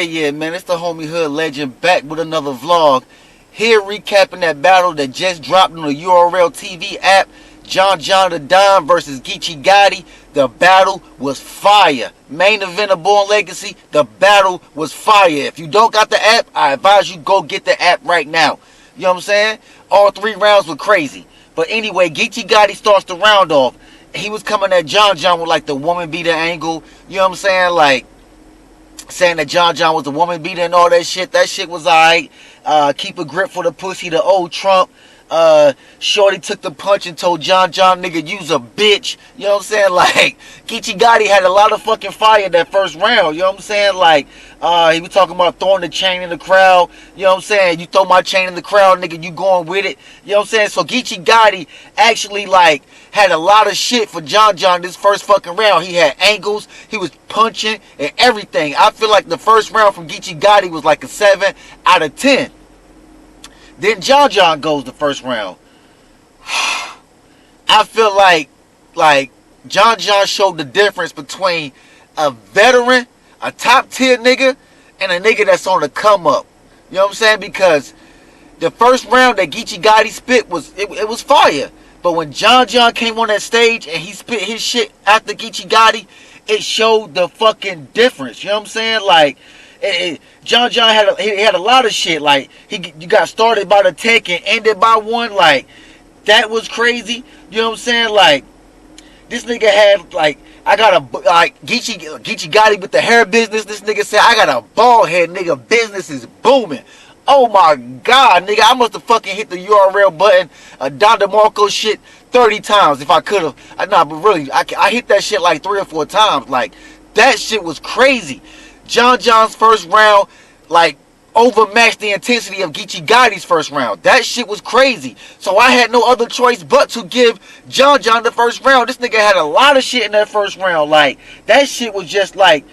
Yeah, man, it's the homie Hood Legend back with another vlog. Here recapping that battle that just dropped on the URLTV app. John the Don versus Geechi Gotti. The battle was fire. Main event of Born Legacy. The battle was fire. If you don't got the app, I advise you go get the app right now. You know what I'm saying? All 3 rounds were crazy. But anyway, Geechi Gotti starts the round off. He was coming at John with like the woman beater angle. You know what I'm saying? Like, saying that John was a woman beater and all that shit. That shit was alright. Keep a grip for the pussy, the old Trump. Shorty took the punch and told John, nigga, you's a bitch. You know what I'm saying? Like, Geechi Gotti had a lot of fucking fire that first round. You know what I'm saying? Like, he was talking about throwing the chain in the crowd. You know what I'm saying? You throw my chain in the crowd, nigga, you going with it. You know what I'm saying? So Geechi Gotti actually, like, had a lot of shit for John this first fucking round. He had angles. He was punching and everything. I feel like the first round from Geechi Gotti was like a 7 out of 10. Then John goes the first round. I feel like John showed the difference between a veteran, a top tier nigga, and a nigga that's on the come up. You know what I'm saying? Because the first round that Geechi Gotti spit was fire. But when John came on that stage and he spit his shit after Geechi Gotti, it showed the fucking difference. You know what I'm saying? Like, John had a lot of shit. Like, you got started by the tech and ended by one. Like, that was crazy. You know what I'm saying? Like, this nigga had, like, Geechi Gotti with the hair business. This nigga said, I got a bald head, nigga. Business is booming. Oh my God, nigga, I must have fucking hit the URL button, Don DeMarco shit 30 times if I could have. Nah, but really, I hit that shit like 3 or 4 times. Like, that shit was crazy. John's first round, like, overmatched the intensity of Geechi Gotti's first round. That shit was crazy. So I had no other choice but to give John the first round. This nigga had a lot of shit in that first round. Like, that shit was just like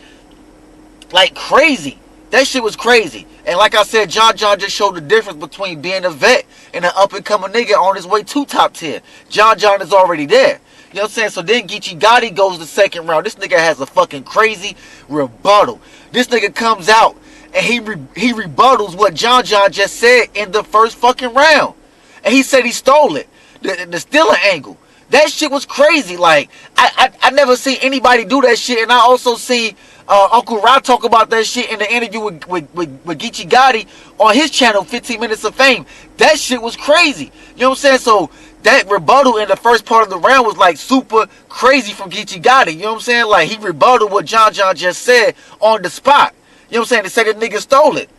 crazy. That shit was crazy. And like I said, John just showed the difference between being a vet and an up-and-coming nigga on his way to top tier. John is already there. You know what I'm saying? So then Geechi Gotti goes the second round. This nigga has a fucking crazy rebuttal. This nigga comes out and he rebuttals what John just said in the first fucking round. And he said he stole it. The stealing angle. That shit was crazy. Like, I never seen anybody do that shit. And I also see Uncle Rod talk about that shit in the interview with Geechi Gotti on his channel, 15 Minutes of Fame. That shit was crazy. You know what I'm saying? So that rebuttal in the first part of the round was like super crazy from Geechi Gotti. You know what I'm saying? Like, he rebutted what John just said on the spot. You know what I'm saying? They said the nigga stole it.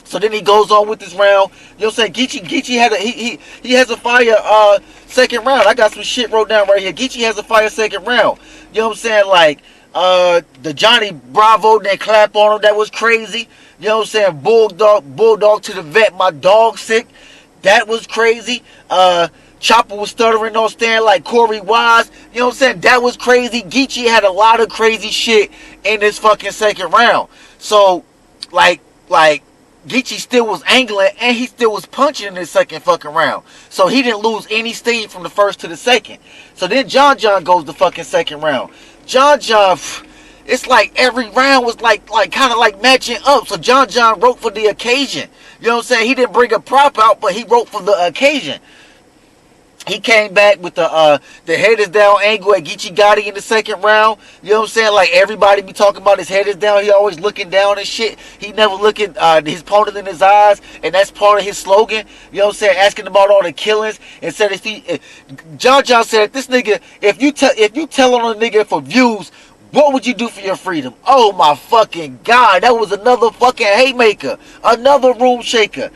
So then he goes on with this round. You know what I'm saying? Geechi had he has a fire second round. I got some shit wrote down right here. Geechi has a fire second round. You know what I'm saying? Like, the Johnny Bravo, they clap on him. That was crazy. You know what I'm saying? Bulldog to the vet. My dog sick. That was crazy. Chopper was stuttering on stand like Corey Wise. You know what I'm saying? That was crazy. Geechi had a lot of crazy shit in this fucking second round. So, like, Geechi still was angling and he still was punching in the second fucking round. So he didn't lose any steam from the first to the second. So then John goes the fucking second round. John, it's like every round was like kind of like matching up. So John wrote for the occasion. You know what I'm saying? He didn't bring a prop out, but he wrote for the occasion. He came back with the head is down angle at Geechi Gotti in the second round. You know what I'm saying? Like, everybody be talking about his head is down. He always looking down and shit. He never looking his opponent in his eyes, and that's part of his slogan. You know what I'm saying? Asking about all the killings, and said John said, this nigga, if you tell on a nigga for views, what would you do for your freedom? Oh my fucking God, that was another fucking haymaker, another room shaker.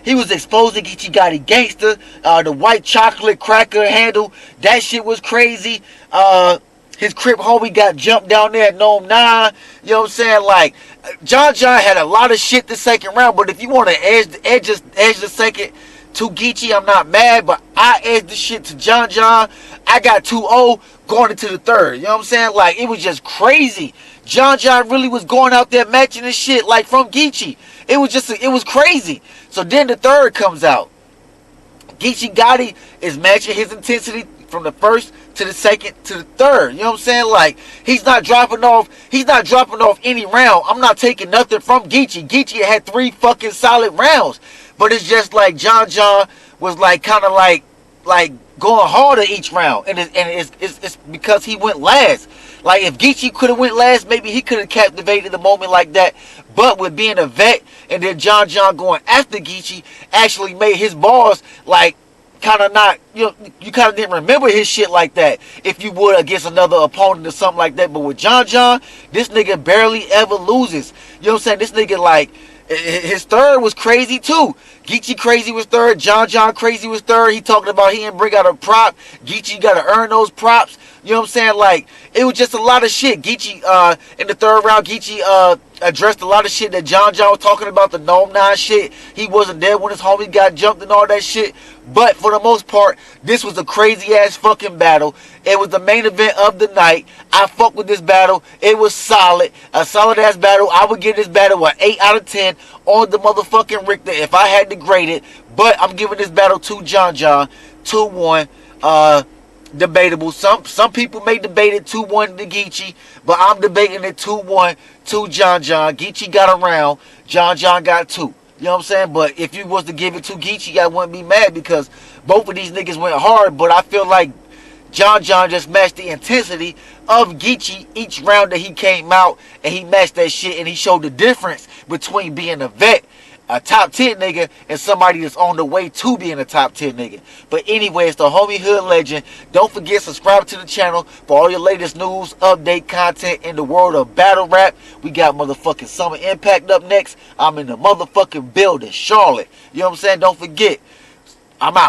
He was exposing Geechi Gotti gangster, the white chocolate cracker handle. That shit was crazy. His crib homie got jumped down there at Gnome 9. You know what I'm saying? Like, John had a lot of shit the second round, but if you want to edge the second to Geechi, I'm not mad, but I edged the shit to John. I got 2-0 going into the third. You know what I'm saying? Like, it was just crazy. John really was going out there matching this shit, like, from Geechi. It was crazy. So then the third comes out. Geechi Gotti is matching his intensity from the first to the second to the third. You know what I'm saying? Like, he's not dropping off any round. I'm not taking nothing from Geechi. Geechi had 3 fucking solid rounds. But it's just like John was like kind of like going harder each round, and it's because he went last. Like, if Geechi could have went last, maybe he could have captivated the moment like that. But with being a vet and then John going after Geechi actually made his bars like kind of not, you kind of didn't remember his shit like that if you would against another opponent or something like that. But with John, this nigga barely ever loses. You know what I'm saying? This nigga, like, his third was crazy too. Geechi crazy was third. John crazy was third. He talking about he didn't bring out a prop. Geechi got to earn those props. You know what I'm saying? Like, it was just a lot of shit. Geechi, in the third round, Geechi addressed a lot of shit that John was talking about, the Gnome 9 shit. He wasn't there when his homie got jumped and all that shit. But for the most part, this was a crazy ass fucking battle. It was the main event of the night. I fuck with this battle. It was solid. A solid ass battle. I would give this battle an 8 out of 10 on the motherfucking Richter if I had to grade it. But I'm giving this battle to John 2-1. Debatable. Some people may debate it 2-1 to Geechi, but I'm debating it 2-1 to John. Geechi got a round. John got 2. You know what I'm saying? But if you was to give it to Geechi, I wouldn't be mad because both of these niggas went hard. But I feel like John just matched the intensity of Geechi each round that he came out, and he matched that shit, and he showed the difference between being a vet, a top 10 nigga, and somebody that's on the way to being a top 10 nigga. But anyway, it's the homie Hood Legend. Don't forget, subscribe to the channel for all your latest news, update, content in the world of battle rap. We got motherfucking Summer Impact up next. I'm in the motherfucking building, Charlotte. You know what I'm saying? Don't forget, I'm out.